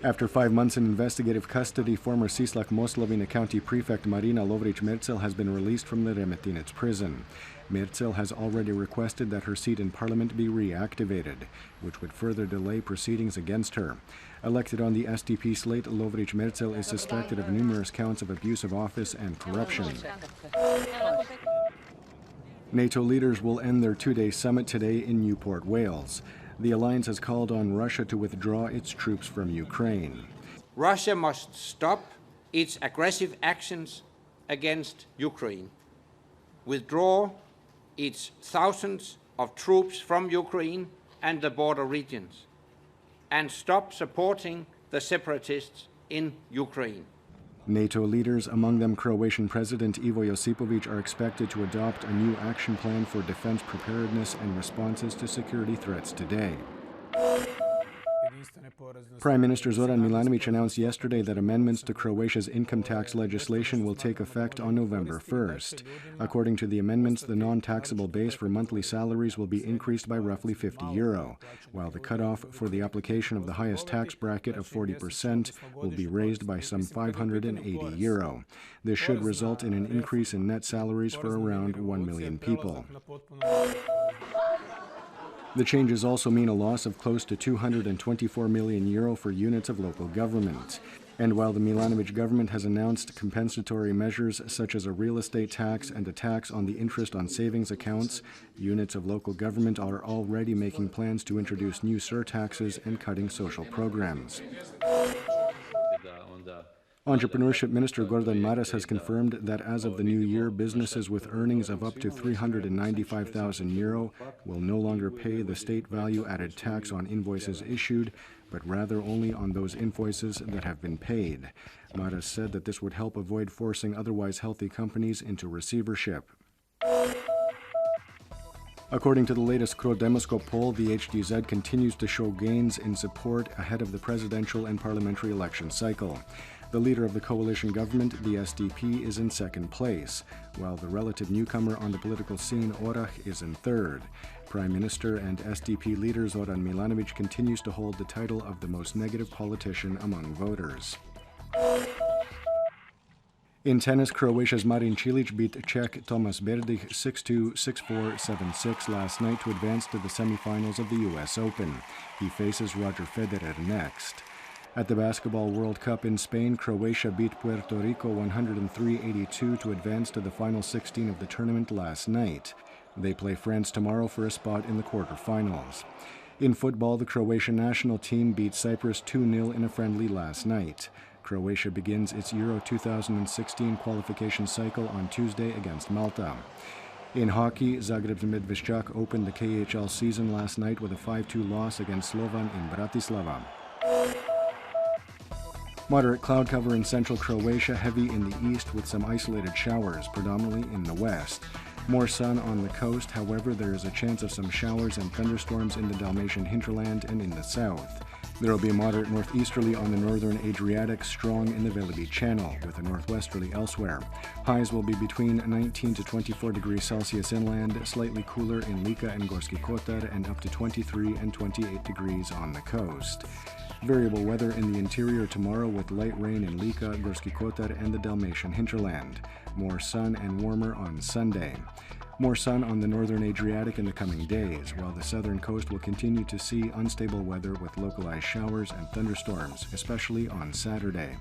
After 5 months in investigative custody, former Sislak Moslavina County Prefect Marina Lovric-Merzel has been released from the Remetinec prison. Merzel has already requested that her seat in parliament be reactivated, which would further delay proceedings against her. Elected on the SDP slate, Lovric-Merzel is suspected of numerous counts of abuse of office and corruption. NATO leaders will end their two-day summit today in Newport, Wales. The alliance has called on Russia to withdraw its troops from Ukraine. Russia must stop its aggressive actions against Ukraine, withdraw its thousands of troops from Ukraine and the border regions, and stop supporting the separatists in Ukraine. NATO leaders, among them Croatian President Ivo Josipovic, are expected to adopt a new action plan for defense preparedness and responses to security threats today. Prime Minister Zoran Milanovic announced yesterday that amendments to Croatia's income tax legislation will take effect on November 1st. According to the amendments, the non-taxable base for monthly salaries will be increased by roughly €50, while the cutoff for the application of the highest tax bracket of 40% will be raised by some €580. This should result in an increase in net salaries for around 1 million people. The changes also mean a loss of close to €224 million for units of local government. And while the Milanovic government has announced compensatory measures such as a real estate tax and a tax on the interest on savings accounts, units of local government are already making plans to introduce new surtaxes and cutting social programs. Entrepreneurship Minister Gordan Maras has confirmed that as of the new year, businesses with earnings of up to €395,000 will no longer pay the state value-added tax on invoices issued, but rather only on those invoices that have been paid. Maras said that this would help avoid forcing otherwise healthy companies into receivership. According to the latest Demoscope poll, the HDZ continues to show gains in support ahead of the presidential and parliamentary election cycle. The leader of the coalition government, the SDP, is in second place, while the relative newcomer on the political scene, Orah, is in third. Prime Minister and SDP leader Zoran Milanovic continues to hold the title of the most negative politician among voters. In tennis, Croatia's Marin Cilic beat Czech Tomas Berdych 6-2, 6-4, 7-6 last night to advance to the semifinals of the U.S. Open. He faces Roger Federer next. At the Basketball World Cup in Spain, Croatia beat Puerto Rico 103-82 to advance to the final 16 of the tournament last night. They play France tomorrow for a spot in the quarterfinals. In football, the Croatian national team beat Cyprus 2-0 in a friendly last night. Croatia begins its Euro 2016 qualification cycle on Tuesday against Malta. In hockey, Zagreb's Medveščak opened the KHL season last night with a 5-2 loss against Slovan in Bratislava. Moderate cloud cover in central Croatia, heavy in the east with some isolated showers, predominantly in the west. More sun on the coast, however, there is a chance of some showers and thunderstorms in the Dalmatian hinterland and in the south. There will be a moderate northeasterly on the northern Adriatic, strong in the Velebit Channel, with a northwesterly elsewhere. Highs will be between 19 to 24 degrees Celsius inland, slightly cooler in Lika and Gorski Kotar, and up to 23 and 28 degrees on the coast. Variable weather in the interior tomorrow with light rain in Lika, Gorski Kotar, and the Dalmatian hinterland. More sun and warmer on Sunday. More sun on the northern Adriatic in the coming days, while the southern coast will continue to see unstable weather with localized showers and thunderstorms, especially on Saturday.